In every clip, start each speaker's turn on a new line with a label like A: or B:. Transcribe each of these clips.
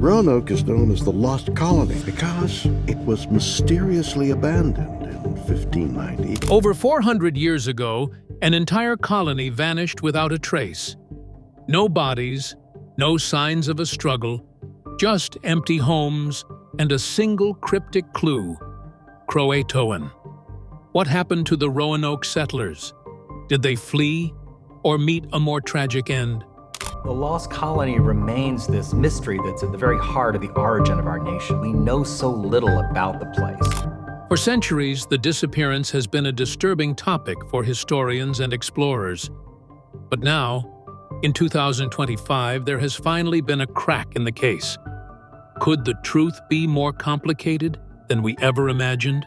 A: Roanoke is known as the Lost Colony because it was mysteriously abandoned in 1590.
B: Over 400 years ago, an entire colony vanished without a trace. No bodies, no signs of a struggle, just empty homes and a single cryptic clue: CROATOAN. What happened to the Roanoke settlers? Did they flee or meet a more tragic end?
C: The Lost Colony remains this mystery that's at the very heart of the origin of our nation. We know so little about the place.
B: For centuries, the disappearance has been a disturbing topic for historians and explorers. But now, in 2025, there has finally been a crack in the case. Could the truth be more complicated than we ever imagined?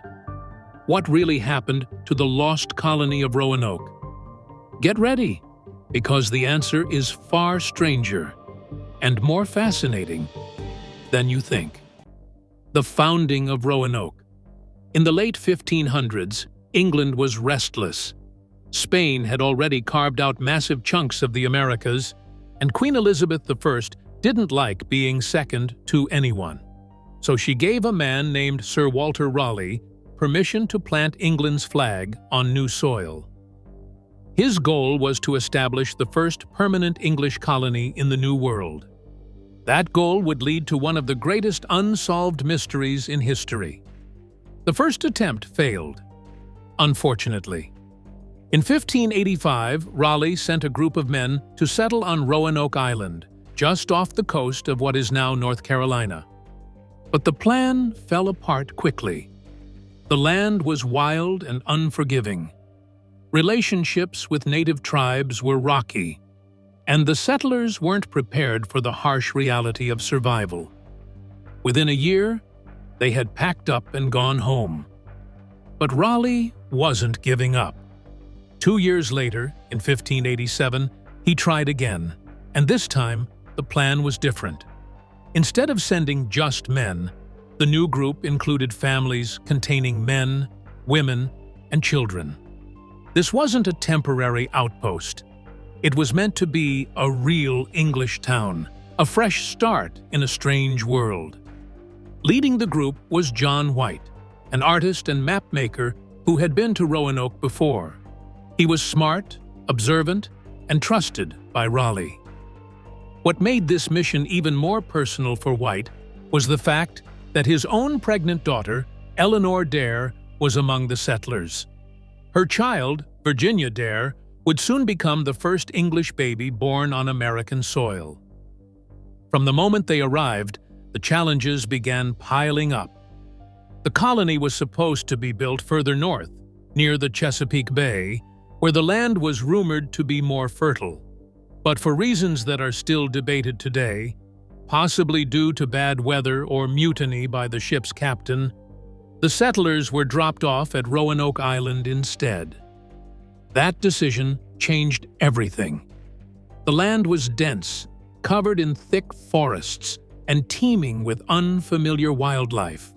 B: What really happened to the Lost Colony of Roanoke? Get ready, because the answer is far stranger and more fascinating than you think. The founding of Roanoke. In the late 1500s, England was restless. Spain had already carved out massive chunks of the Americas, and Queen Elizabeth I didn't like being second to anyone. So she gave a man named Sir Walter Raleigh permission to plant England's flag on new soil. His goal was to establish the first permanent English colony in the New World. That goal would lead to one of the greatest unsolved mysteries in history. The first attempt failed, unfortunately. In 1585, Raleigh sent a group of men to settle on Roanoke Island, just off the coast of what is now North Carolina. But the plan fell apart quickly. The land was wild and unforgiving. Relationships with native tribes were rocky, and the settlers weren't prepared for the harsh reality of survival. Within a year, they had packed up and gone home. But Raleigh wasn't giving up. 2 years later, in 1587, he tried again, and this time the plan was different. Instead of sending just men, the new group included families containing men, women, and children. This wasn't a temporary outpost. It was meant to be a real English town, a fresh start in a strange world. Leading the group was John White, an artist and mapmaker who had been to Roanoke before. He was smart, observant, and trusted by Raleigh. What made this mission even more personal for White was the fact that his own pregnant daughter, Eleanor Dare, was among the settlers. Her child, Virginia Dare, would soon become the first English baby born on American soil. From the moment they arrived, the challenges began piling up. The colony was supposed to be built further north, near the Chesapeake Bay, where the land was rumored to be more fertile. But for reasons that are still debated today, possibly due to bad weather or mutiny by the ship's captain, the settlers were dropped off at Roanoke Island instead. That decision changed everything. The land was dense, covered in thick forests, and teeming with unfamiliar wildlife.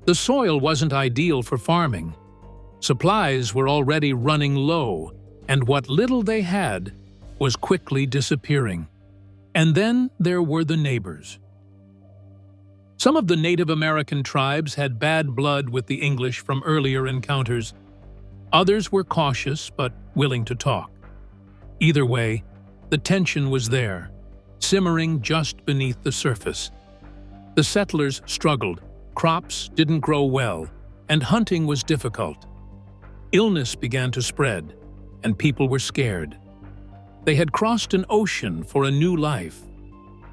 B: The soil wasn't ideal for farming. Supplies were already running low, and what little they had was quickly disappearing. And then there were the neighbors. Some of the Native American tribes had bad blood with the English from earlier encounters. Others were cautious but willing to talk. Either way, the tension was there, simmering just beneath the surface. The settlers struggled, crops didn't grow well, and hunting was difficult. Illness began to spread, and people were scared. They had crossed an ocean for a new life,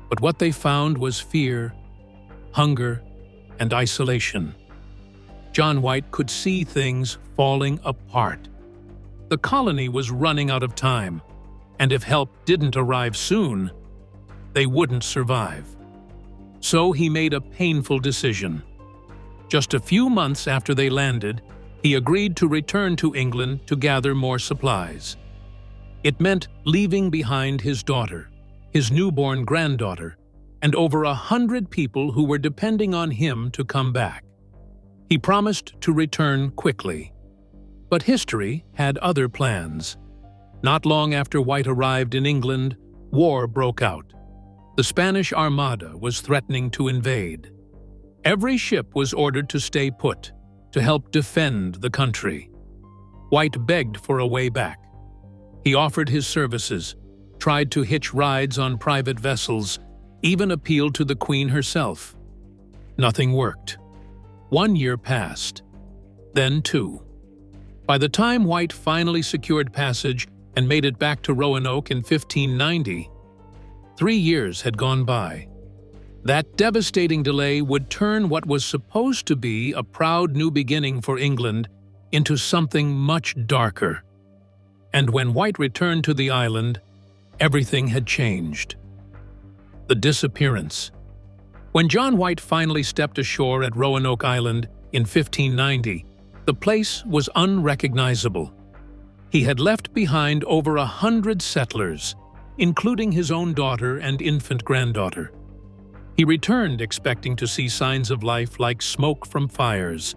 B: but what they found was fear, hunger, and isolation. John White could see things falling apart. The colony was running out of time, and if help didn't arrive soon, they wouldn't survive. So he made a painful decision. Just a few months after they landed, he agreed to return to England to gather more supplies. It meant leaving behind his daughter, his newborn granddaughter, and over 100 people who were depending on him to come back. He promised to return quickly. But history had other plans. Not long after White arrived in England, war broke out. The Spanish Armada was threatening to invade. Every ship was ordered to stay put, to help defend the country. White begged for a way back. He offered his services, tried to hitch rides on private vessels, even appealed to the Queen herself. Nothing worked. 1 year passed, then 2. By the time White finally secured passage and made it back to Roanoke in 1590, 3 years had gone by. That devastating delay would turn what was supposed to be a proud new beginning for England into something much darker. And when White returned to the island, everything had changed. The disappearance. When John White finally stepped ashore at Roanoke Island in 1590, the place was unrecognizable. He had left behind over 100 settlers, including his own daughter and infant granddaughter. He returned expecting to see signs of life like smoke from fires,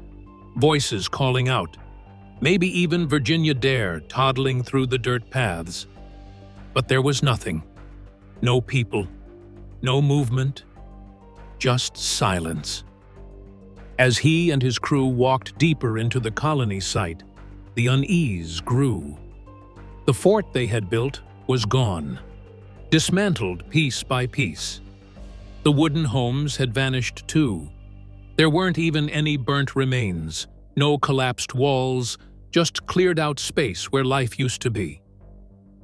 B: voices calling out, maybe even Virginia Dare toddling through the dirt paths. But there was nothing. No people, no movement, just silence. As he and his crew walked deeper into the colony site, the unease grew. The fort they had built was gone, dismantled piece by piece. The wooden homes had vanished too. There weren't even any burnt remains, no collapsed walls, just cleared out space where life used to be.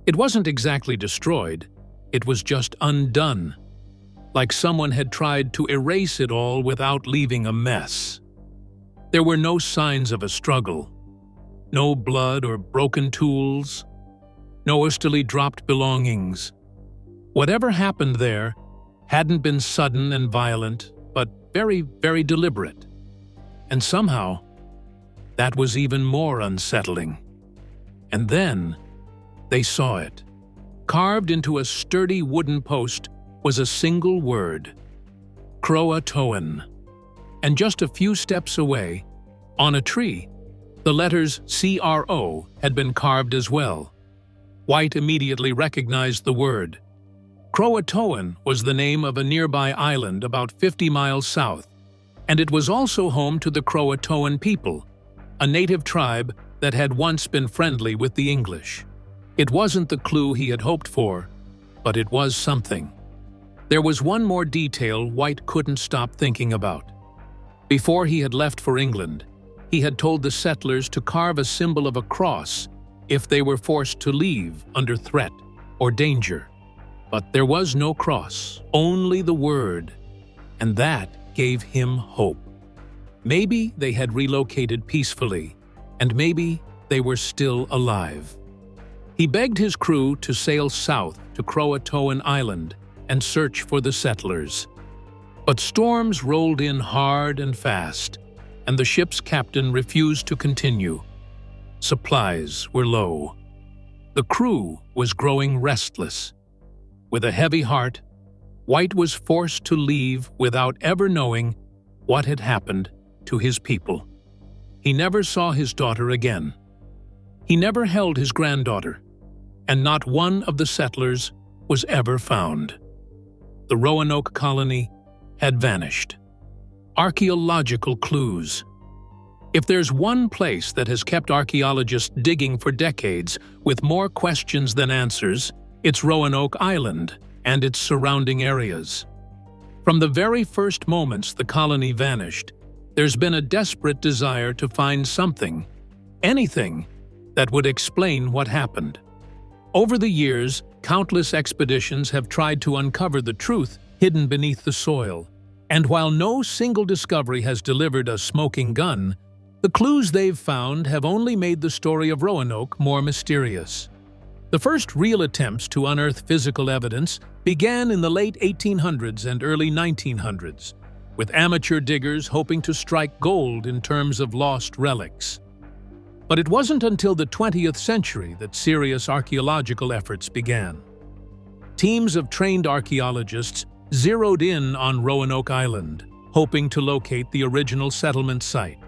B: It wasn't exactly destroyed, it was just undone, like someone had tried to erase it all without leaving a mess. There were no signs of a struggle, no blood or broken tools, no hastily dropped belongings. Whatever happened there hadn't been sudden and violent, but very, very deliberate. And somehow, that was even more unsettling. And then, they saw it. Carved into a sturdy wooden post was a single word, CROATOAN. And just a few steps away, on a tree, the letters CRO had been carved as well. White immediately recognized the word. CROATOAN was the name of a nearby island about 50 miles south, and it was also home to the CROATOAN people, a native tribe that had once been friendly with the English. It wasn't the clue he had hoped for, but it was something. There was one more detail White couldn't stop thinking about. Before he had left for England, he had told the settlers to carve a symbol of a cross if they were forced to leave under threat or danger. But there was no cross, only the word, and that gave him hope. Maybe they had relocated peacefully, and maybe they were still alive. He begged his crew to sail south to CROATOAN Island and search for the settlers. But storms rolled in hard and fast, and the ship's captain refused to continue. Supplies were low. The crew was growing restless. With a heavy heart, White was forced to leave without ever knowing what had happened to his people. He never saw his daughter again. He never held his granddaughter, and not one of the settlers was ever found. The Roanoke colony had vanished. Archaeological clues. If there's one place that has kept archaeologists digging for decades with more questions than answers, it's Roanoke Island and its surrounding areas. From the very first moments the colony vanished, there's been a desperate desire to find something, anything, that would explain what happened. Over the years, countless expeditions have tried to uncover the truth hidden beneath the soil, and while no single discovery has delivered a smoking gun, the clues they've found have only made the story of Roanoke more mysterious. The first real attempts to unearth physical evidence began in the late 1800s and early 1900s, with amateur diggers hoping to strike gold in terms of lost relics. But it wasn't until the 20th century that serious archaeological efforts began. Teams of trained archaeologists zeroed in on Roanoke Island, hoping to locate the original settlement site.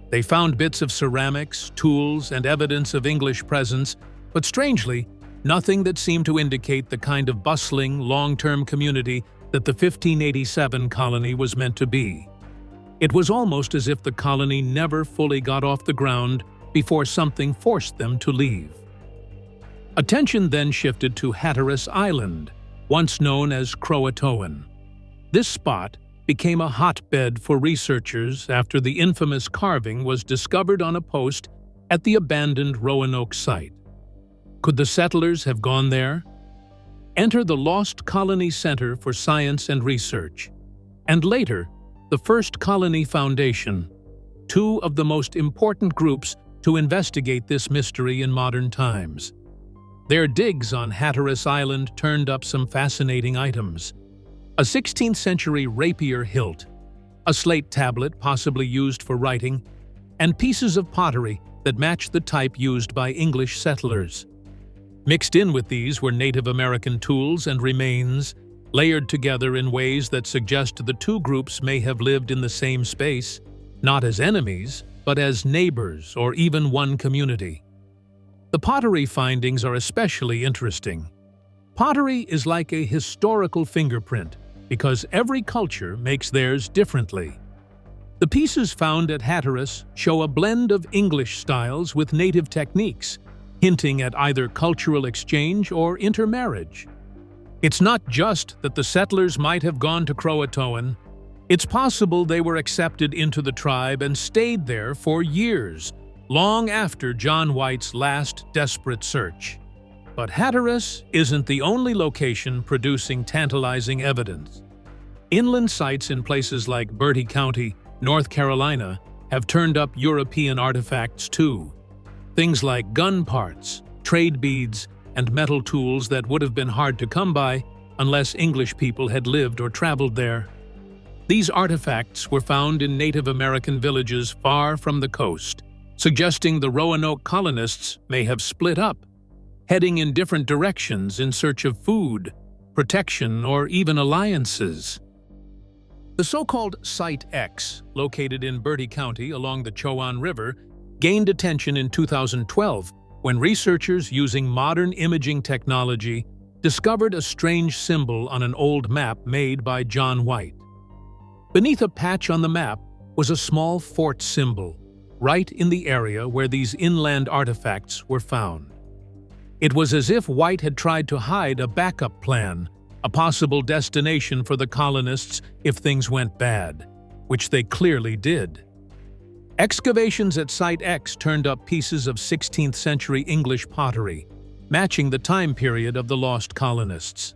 B: They found bits of ceramics, tools, and evidence of English presence, but strangely, nothing that seemed to indicate the kind of bustling, long-term community that the 1587 colony was meant to be. It was almost as if the colony never fully got off the ground before something forced them to leave. Attention then shifted to Hatteras Island, once known as CROATOAN. This spot became a hotbed for researchers after the infamous carving was discovered on a post at the abandoned Roanoke site. Could the settlers have gone there? Enter the Lost Colony Center for Science and Research, and later, the First Colony Foundation, two of the most important groups to investigate this mystery in modern times. Their digs on Hatteras Island turned up some fascinating items. A 16th-century rapier hilt, a slate tablet possibly used for writing, and pieces of pottery that matched the type used by English settlers. Mixed in with these were Native American tools and remains, layered together in ways that suggest the two groups may have lived in the same space, not as enemies, but as neighbors or even one community. The pottery findings are especially interesting. Pottery is like a historical fingerprint because every culture makes theirs differently. The pieces found at Hatteras show a blend of English styles with native techniques, hinting at either cultural exchange or intermarriage. It's not just that the settlers might have gone to CROATOAN. It's possible they were accepted into the tribe and stayed there for years, long after John White's last desperate search. But Hatteras isn't the only location producing tantalizing evidence. Inland sites in places like Bertie County, North Carolina, have turned up European artifacts too. Things like gun parts, trade beads, and metal tools that would have been hard to come by unless English people had lived or traveled there. These artifacts were found in Native American villages far from the coast, suggesting the Roanoke colonists may have split up, heading in different directions in search of food, protection, or even alliances. The so-called Site X, located in Bertie County along the Chowan River, gained attention in 2012 when researchers using modern imaging technology discovered a strange symbol on an old map made by John White. Beneath a patch on the map was a small fort symbol, right in the area where these inland artifacts were found. It was as if White had tried to hide a backup plan, a possible destination for the colonists if things went bad, which they clearly did. Excavations at Site X turned up pieces of 16th-century English pottery, matching the time period of the lost colonists.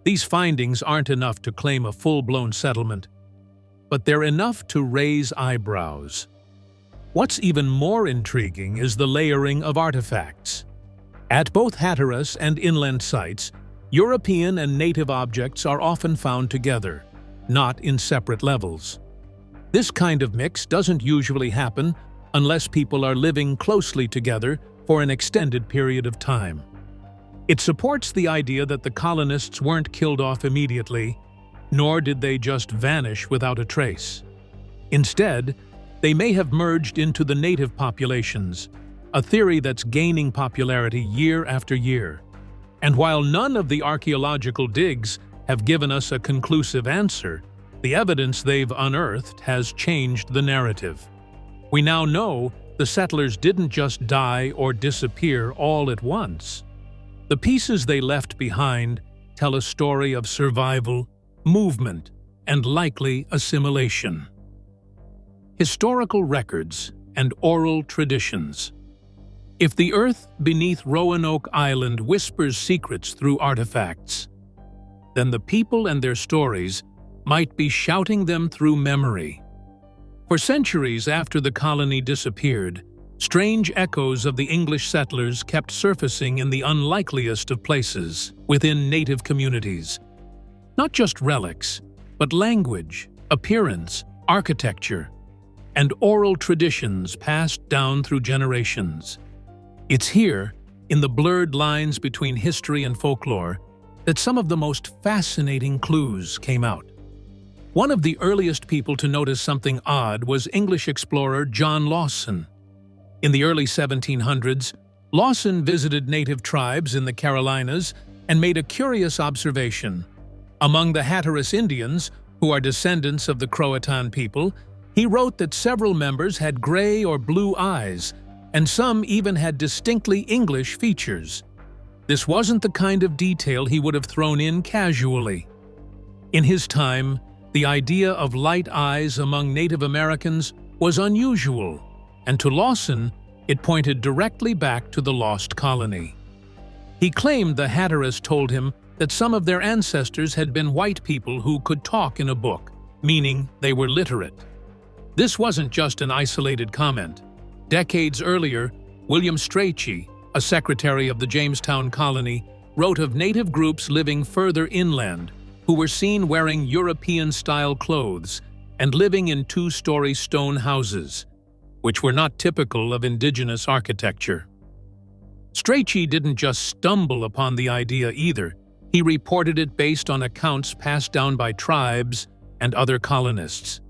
B: These findings aren't enough to claim a full-blown settlement, but they're enough to raise eyebrows. What's even more intriguing is the layering of artifacts. At both Hatteras and inland sites, European and native objects are often found together, not in separate levels. This kind of mix doesn't usually happen unless people are living closely together for an extended period of time. It supports the idea that the colonists weren't killed off immediately, nor did they just vanish without a trace. Instead, they may have merged into the native populations, a theory that's gaining popularity year after year. And while none of the archaeological digs have given us a conclusive answer, the evidence they've unearthed has changed the narrative. We now know the settlers didn't just die or disappear all at once. The pieces they left behind tell a story of survival, movement, and likely assimilation. Historical records and oral traditions. If the earth beneath Roanoke Island whispers secrets through artifacts, then the people and their stories might be shouting them through memory. For centuries after the colony disappeared, strange echoes of the English settlers kept surfacing in the unlikeliest of places within native communities. Not just relics, but language, appearance, architecture, and oral traditions passed down through generations. It's here, in the blurred lines between history and folklore, that some of the most fascinating clues came out. One of the earliest people to notice something odd was English explorer John Lawson. In the early 1700s, Lawson visited native tribes in the Carolinas and made a curious observation. Among the Hatteras Indians, who are descendants of the CROATOAN people, he wrote that several members had gray or blue eyes, and some even had distinctly English features. This wasn't the kind of detail he would have thrown in casually. In his time, the idea of light eyes among Native Americans was unusual, and to Lawson, it pointed directly back to the Lost Colony. He claimed the Hatteras told him that some of their ancestors had been white people who could talk in a book, meaning they were literate. This wasn't just an isolated comment. Decades earlier, William Strachey, a secretary of the Jamestown colony, wrote of native groups living further inland who were seen wearing European-style clothes and living in two-story stone houses, which were not typical of indigenous architecture. Strachey didn't just stumble upon the idea either. He reported it based on accounts passed down by tribes and other colonists.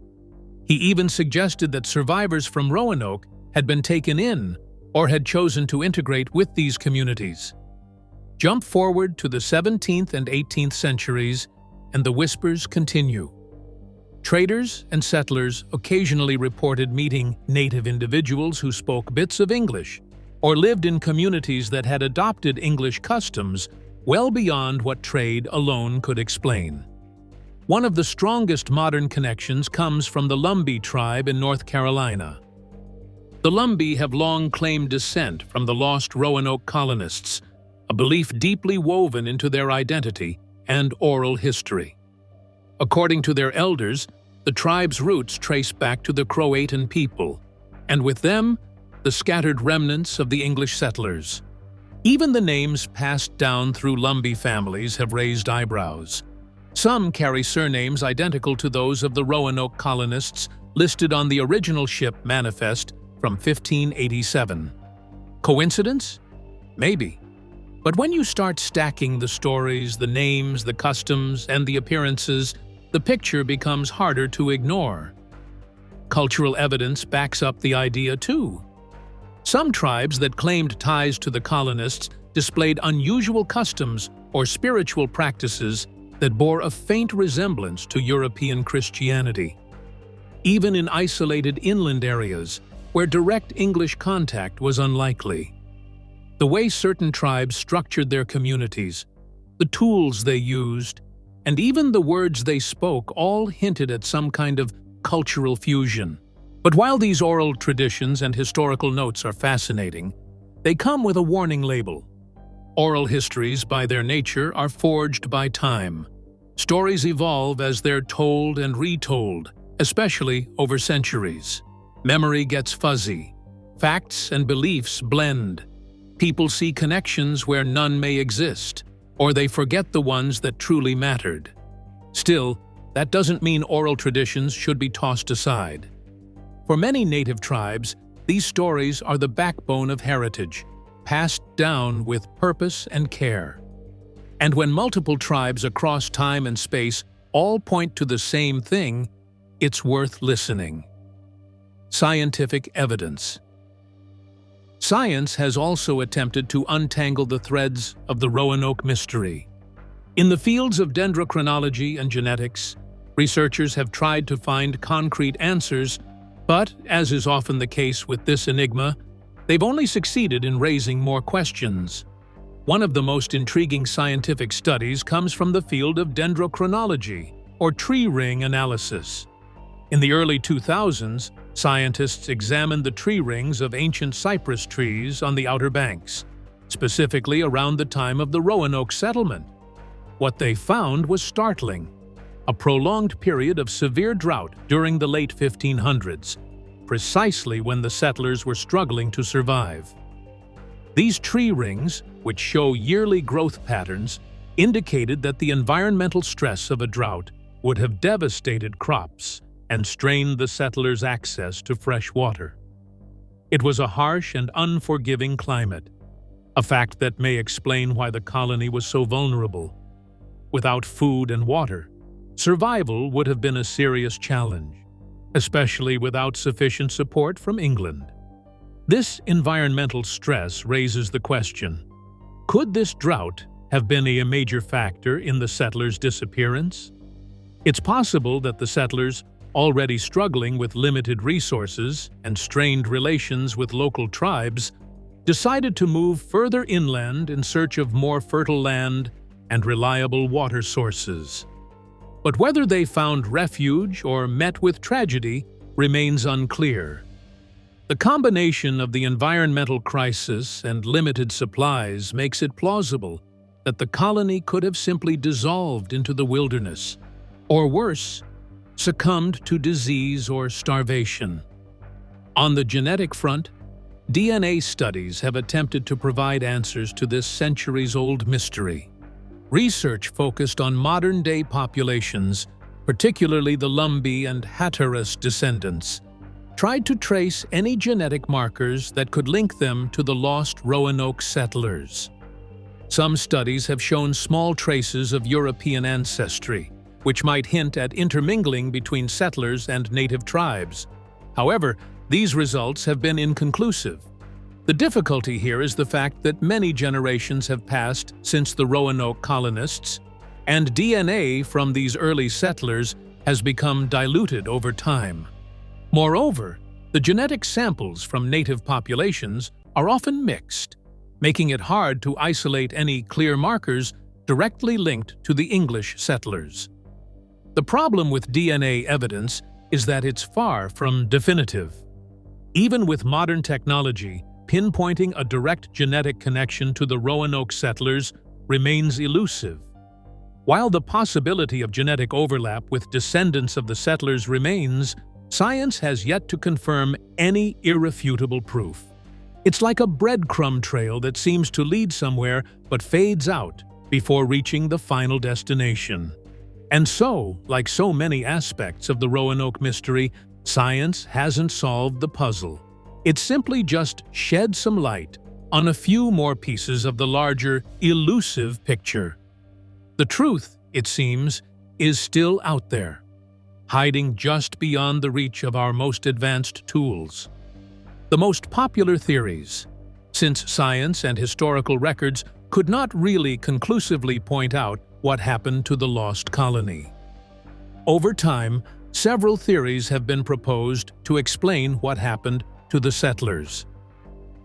B: He even suggested that survivors from Roanoke had been taken in or had chosen to integrate with these communities. Jump forward to the 17th and 18th centuries, and the whispers continue. Traders and settlers occasionally reported meeting native individuals who spoke bits of English or lived in communities that had adopted English customs well beyond what trade alone could explain. One of the strongest modern connections comes from the Lumbee tribe in North Carolina. The Lumbee have long claimed descent from the lost Roanoke colonists, a belief deeply woven into their identity and oral history. According to their elders, the tribe's roots trace back to the Croatan people, and with them, the scattered remnants of the English settlers. Even the names passed down through Lumbee families have raised eyebrows. Some carry surnames identical to those of the Roanoke colonists listed on the original ship manifest from 1587. Coincidence? Maybe. But when you start stacking the stories, the names, the customs, and the appearances, the picture becomes harder to ignore. Cultural evidence backs up the idea too. Some tribes that claimed ties to the colonists displayed unusual customs or spiritual practices that bore a faint resemblance to European Christianity. Even in isolated inland areas, where direct English contact was unlikely. The way certain tribes structured their communities, the tools they used, and even the words they spoke all hinted at some kind of cultural fusion. But while these oral traditions and historical notes are fascinating, they come with a warning label. Oral histories, by their nature, are forged by time. Stories evolve as they're told and retold, especially over centuries. Memory gets fuzzy. Facts and beliefs blend. People see connections where none may exist, or they forget the ones that truly mattered. Still, that doesn't mean oral traditions should be tossed aside. For many native tribes, these stories are the backbone of heritage, passed down with purpose and care. And when multiple tribes across time and space all point to the same thing, it's worth listening. Scientific evidence. Science has also attempted to untangle the threads of the Roanoke mystery. In the fields of dendrochronology and genetics, researchers have tried to find concrete answers, but, as is often the case with this enigma, they've only succeeded in raising more questions. One of the most intriguing scientific studies comes from the field of dendrochronology, or tree ring analysis. In the early 2000s, scientists examined the tree rings of ancient cypress trees on the Outer Banks, specifically around the time of the Roanoke settlement. What they found was startling: a prolonged period of severe drought during the late 1500s, precisely when the settlers were struggling to survive. These tree rings, which show yearly growth patterns, indicated that the environmental stress of a drought would have devastated crops and strained the settlers' access to fresh water. It was a harsh and unforgiving climate, a fact that may explain why the colony was so vulnerable. Without food and water, survival would have been a serious challenge, especially without sufficient support from England. This environmental stress raises the question, could this drought have been a major factor in the settlers' disappearance? It's possible that the settlers, already struggling with limited resources and strained relations with local tribes, decided to move further inland in search of more fertile land and reliable water sources. But whether they found refuge or met with tragedy remains unclear. The combination of the environmental crisis and limited supplies makes it plausible that the colony could have simply dissolved into the wilderness, or worse, succumbed to disease or starvation. On the genetic front, DNA studies have attempted to provide answers to this centuries-old mystery. Research focused on modern-day populations, particularly the Lumbee and Hatteras descendants, tried to trace any genetic markers that could link them to the lost Roanoke settlers. Some studies have shown small traces of European ancestry, which might hint at intermingling between settlers and native tribes. However, these results have been inconclusive. The difficulty here is the fact that many generations have passed since the Roanoke colonists, and DNA from these early settlers has become diluted over time. Moreover, the genetic samples from native populations are often mixed, making it hard to isolate any clear markers directly linked to the English settlers. The problem with DNA evidence is that it's far from definitive. Even with modern technology, pinpointing a direct genetic connection to the Roanoke settlers remains elusive. While the possibility of genetic overlap with descendants of the settlers remains, science has yet to confirm any irrefutable proof. It's like a breadcrumb trail that seems to lead somewhere but fades out before reaching the final destination. And so, like so many aspects of the Roanoke mystery, science hasn't solved the puzzle. It simply just shed some light on a few more pieces of the larger, elusive picture. The truth, it seems, is still out there, hiding just beyond the reach of our most advanced tools. The most popular theories, since science and historical records could not really conclusively point out what happened to the lost colony. Over time, several theories have been proposed to explain what happened to the settlers.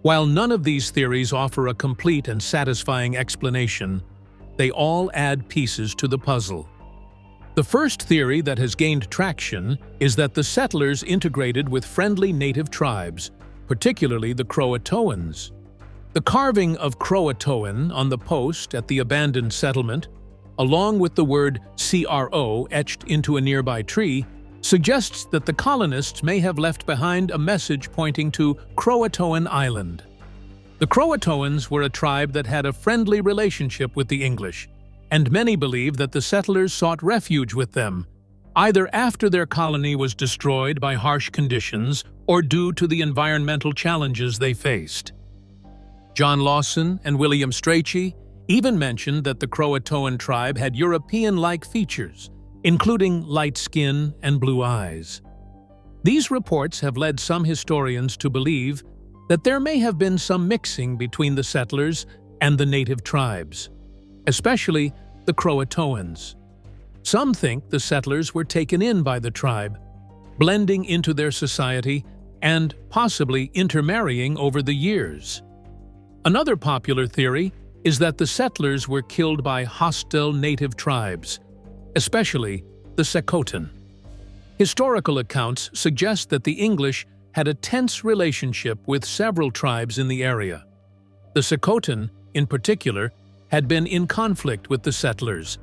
B: While none of these theories offer a complete and satisfying explanation, they all add pieces to the puzzle. The first theory that has gained traction is that the settlers integrated with friendly native tribes, particularly the CROATOANs. The carving of CROATOAN on the post at the abandoned settlement, along with the word CRO etched into a nearby tree, suggests that the colonists may have left behind a message pointing to CROATOAN Island. The CROATOANs were a tribe that had a friendly relationship with the English, and many believe that the settlers sought refuge with them, either after their colony was destroyed by harsh conditions or due to the environmental challenges they faced. John Lawson and William Strachey even mentioned that the CROATOAN tribe had European-like features, including light skin and blue eyes. These reports have led some historians to believe that there may have been some mixing between the settlers and the native tribes, especially the CROATOANs. Some think the settlers were taken in by the tribe, blending into their society and possibly intermarrying over the years. Another popular theory is that the settlers were killed by hostile native tribes, especially the CROATOAN. Historical accounts suggest that the English had a tense relationship with several tribes in the area. The CROATOAN, in particular, had been in conflict with the settlers,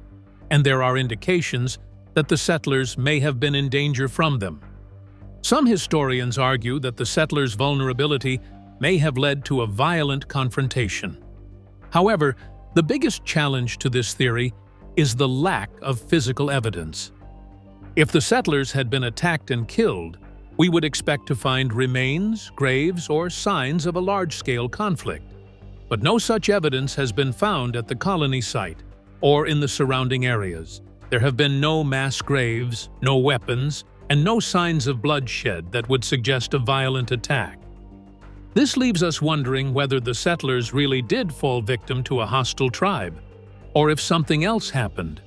B: and there are indications that the settlers may have been in danger from them. Some historians argue that the settlers' vulnerability may have led to a violent confrontation. However, the biggest challenge to this theory is the lack of physical evidence. If the settlers had been attacked and killed, we would expect to find remains, graves, or signs of a large-scale conflict. But no such evidence has been found at the colony site or in the surrounding areas. There have been no mass graves, no weapons, and no signs of bloodshed that would suggest a violent attack. This leaves us wondering whether the settlers really did fall victim to a hostile tribe, or if something else happened.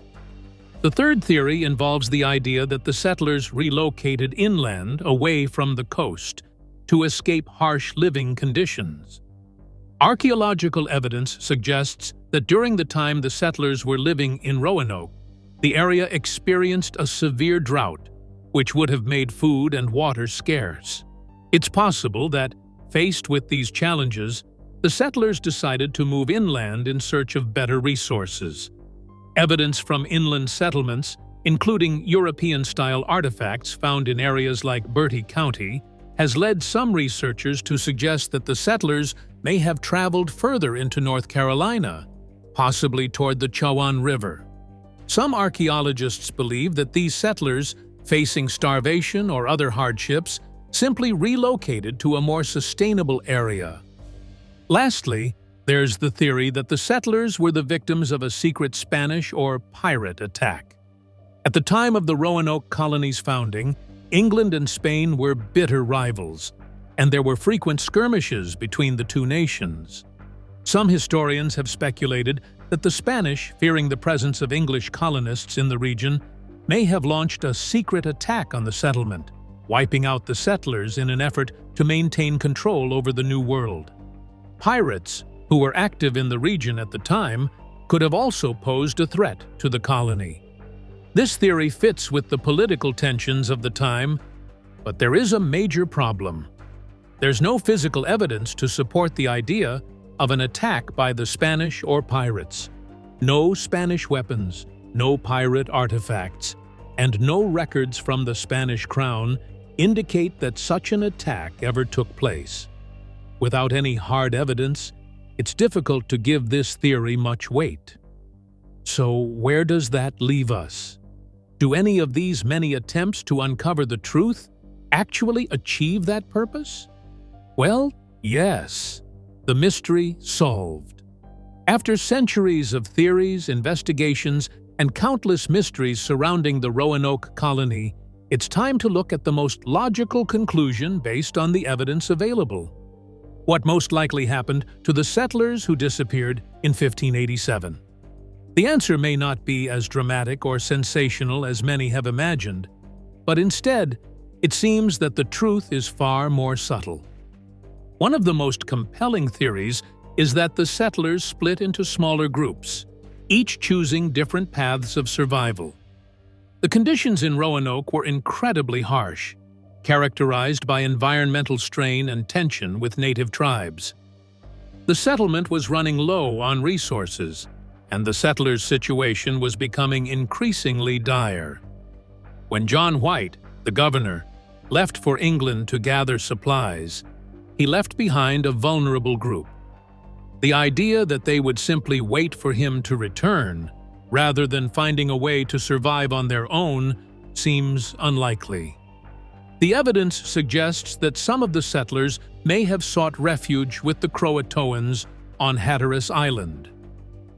B: The third theory involves the idea that the settlers relocated inland away from the coast to escape harsh living conditions. Archaeological evidence suggests that during the time the settlers were living in Roanoke, the area experienced a severe drought, which would have made food and water scarce. It's possible that, faced with these challenges, the settlers decided to move inland in search of better resources. Evidence from inland settlements, including European-style artifacts found in areas like Bertie County, has led some researchers to suggest that the settlers may have traveled further into North Carolina, possibly toward the Chowan River. Some archaeologists believe that these settlers, facing starvation or other hardships, simply relocated to a more sustainable area. Lastly, there's the theory that the settlers were the victims of a secret Spanish or pirate attack. At the time of the Roanoke colony's founding, England and Spain were bitter rivals, and there were frequent skirmishes between the two nations. Some historians have speculated that the Spanish, fearing the presence of English colonists in the region, may have launched a secret attack on the settlement, wiping out the settlers in an effort to maintain control over the New World. Pirates, who were active in the region at the time, could have also posed a threat to the colony. This theory fits with the political tensions of the time, but there is a major problem. There's no physical evidence to support the idea of an attack by the Spanish or pirates. No Spanish weapons, no pirate artifacts, and no records from the Spanish crown indicate that such an attack ever took place. Without any hard evidence, it's difficult to give this theory much weight. So where does that leave us? Do any of these many attempts to uncover the truth actually achieve that purpose? Well, yes. The mystery solved. After centuries of theories, investigations, and countless mysteries surrounding the Roanoke colony, it's time to look at the most logical conclusion based on the evidence available. What most likely happened to the settlers who disappeared in 1587? The answer may not be as dramatic or sensational as many have imagined, but instead, it seems that the truth is far more subtle. One of the most compelling theories is that the settlers split into smaller groups, each choosing different paths of survival. The conditions in Roanoke were incredibly harsh, characterized by environmental strain and tension with native tribes. The settlement was running low on resources, and the settlers' situation was becoming increasingly dire. When John White, the governor, left for England to gather supplies, he left behind a vulnerable group. The idea that they would simply wait for him to return, rather than finding a way to survive on their own, seems unlikely. The evidence suggests that some of the settlers may have sought refuge with the CROATOANs on Hatteras Island.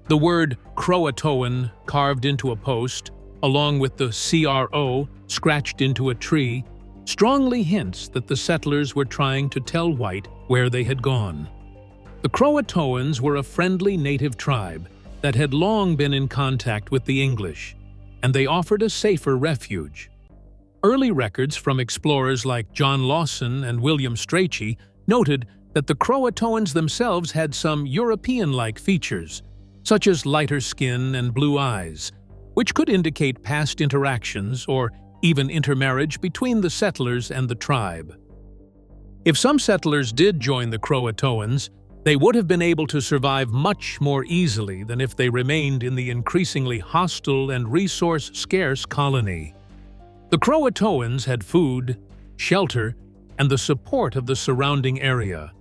B: The word CROATOAN carved into a post, along with the CRO scratched into a tree, strongly hints that the settlers were trying to tell White where they had gone. The CROATOANs were a friendly native tribe that had long been in contact with the English, and they offered a safer refuge. Early records from explorers like John Lawson and William Strachey noted that the CROATOANs themselves had some European-like features, such as lighter skin and blue eyes, which could indicate past interactions or even intermarriage between the settlers and the tribe. If some settlers did join the CROATOANs, they would have been able to survive much more easily than if they remained in the increasingly hostile and resource-scarce colony. The CROATOANs had food, shelter, and the support of the surrounding area,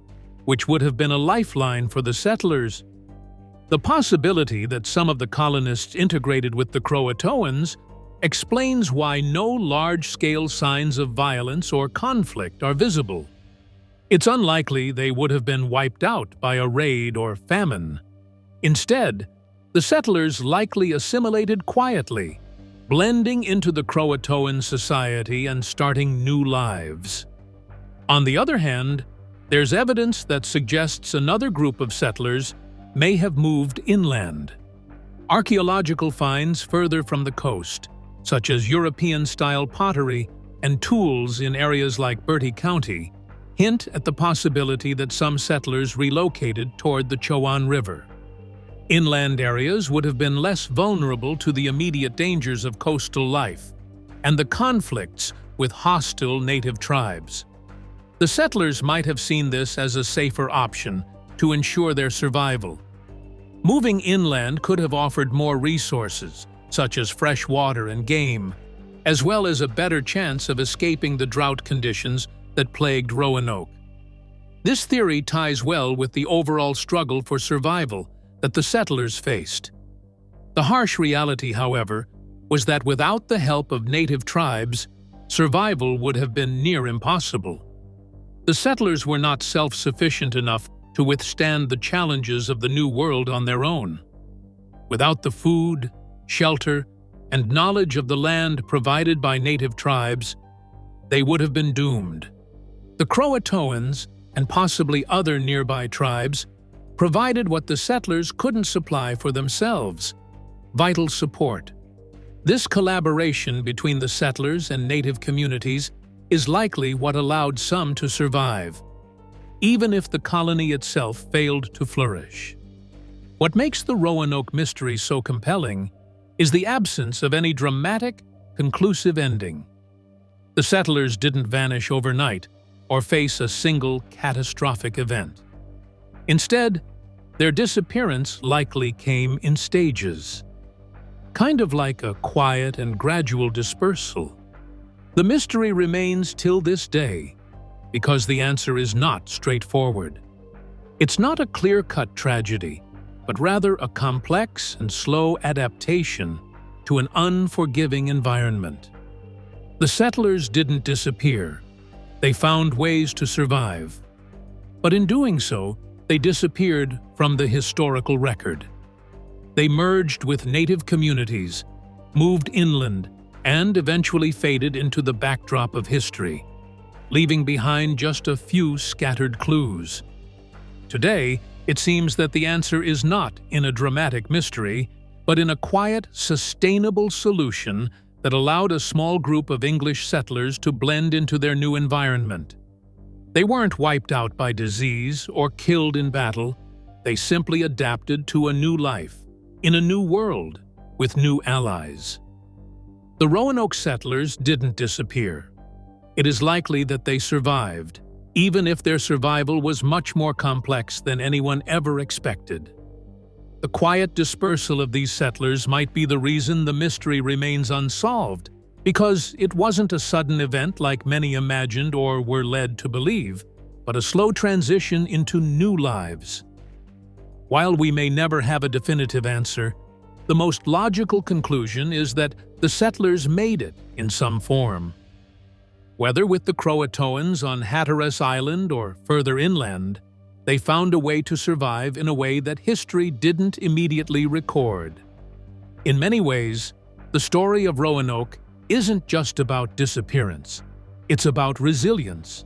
B: which would have been a lifeline for the settlers. The possibility that some of the colonists integrated with the CROATOANs explains why no large-scale signs of violence or conflict are visible. It's unlikely they would have been wiped out by a raid or famine. Instead, the settlers likely assimilated quietly, blending into the CROATOAN society and starting new lives. On the other hand, there's evidence that suggests another group of settlers may have moved inland. Archaeological finds further from the coast, such as European-style pottery and tools in areas like Bertie County, hint at the possibility that some settlers relocated toward the Chowan River. Inland areas would have been less vulnerable to the immediate dangers of coastal life and the conflicts with hostile native tribes. The settlers might have seen this as a safer option to ensure their survival. Moving inland could have offered more resources, such as fresh water and game, as well as a better chance of escaping the drought conditions that plagued Roanoke. This theory ties well with the overall struggle for survival that the settlers faced. The harsh reality, however, was that without the help of native tribes, survival would have been near impossible. The settlers were not self-sufficient enough to withstand the challenges of the New World on their own. Without the food, shelter, and knowledge of the land provided by native tribes, they would have been doomed. The CROATOANs, and possibly other nearby tribes, provided what the settlers couldn't supply for themselves: vital support. This collaboration between the settlers and native communities is likely what allowed some to survive, even if the colony itself failed to flourish. What makes the Roanoke mystery so compelling is the absence of any dramatic, conclusive ending. The settlers didn't vanish overnight or face a single catastrophic event. Instead, their disappearance likely came in stages, kind of like a quiet and gradual dispersal. The mystery remains till this day because the answer is not straightforward. It's not a clear-cut tragedy, but rather a complex and slow adaptation to an unforgiving environment. The settlers didn't disappear. They found ways to survive. But in doing so, they disappeared from the historical record. They merged with native communities, moved inland, and eventually faded into the backdrop of history, leaving behind just a few scattered clues. Today, it seems that the answer is not in a dramatic mystery, but in a quiet, sustainable solution that allowed a small group of English settlers to blend into their new environment. They weren't wiped out by disease or killed in battle. They simply adapted to a new life, in a new world, with new allies. The Roanoke settlers didn't disappear. It is likely that they survived, even if their survival was much more complex than anyone ever expected. The quiet dispersal of these settlers might be the reason the mystery remains unsolved, because it wasn't a sudden event like many imagined or were led to believe, but a slow transition into new lives. While we may never have a definitive answer, the most logical conclusion is that the settlers made it in some form. Whether with the CROATOANs on Hatteras Island or further inland, they found a way to survive in a way that history didn't immediately record. In many ways, the story of Roanoke isn't just about disappearance. It's about resilience.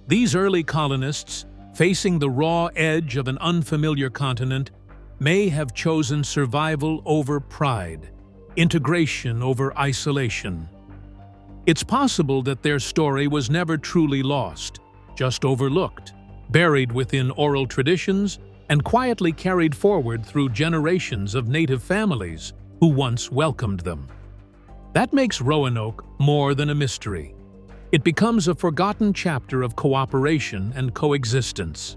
B: These early colonists, facing the raw edge of an unfamiliar continent, may have chosen survival over pride, integration over isolation. It's possible that their story was never truly lost, just overlooked, buried within oral traditions, and quietly carried forward through generations of native families who once welcomed them. That makes Roanoke more than a mystery. It becomes a forgotten chapter of cooperation and coexistence.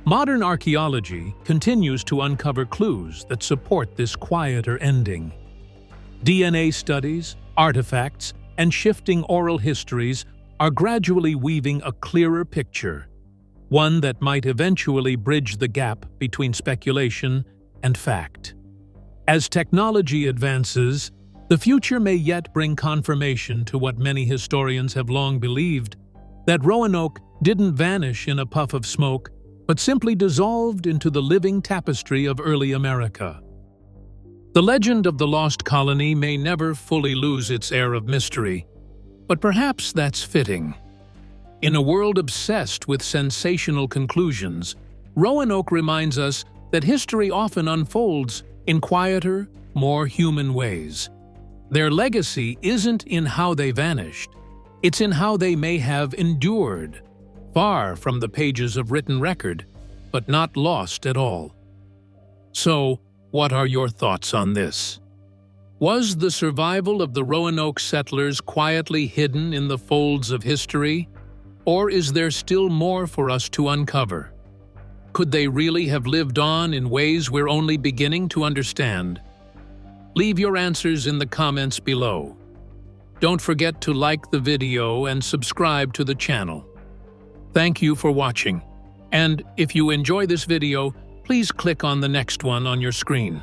B: Modern archaeology continues to uncover clues that support this quieter ending. DNA studies, artifacts, and shifting oral histories are gradually weaving a clearer picture, one that might eventually bridge the gap between speculation and fact. As technology advances, the future may yet bring confirmation to what many historians have long believed, that Roanoke didn't vanish in a puff of smoke, but simply dissolved into the living tapestry of early America. The legend of the Lost Colony may never fully lose its air of mystery, but perhaps that's fitting. In a world obsessed with sensational conclusions, Roanoke reminds us that history often unfolds in quieter, more human ways. Their legacy isn't in how they vanished, it's in how they may have endured, far from the pages of written record, but not lost at all. So, what are your thoughts on this? Was the survival of the Roanoke settlers quietly hidden in the folds of history? Or is there still more for us to uncover? Could they really have lived on in ways we're only beginning to understand? Leave your answers in the comments below. Don't forget to like the video and subscribe to the channel. Thank you for watching. And if you enjoy this video, please click on the next one on your screen.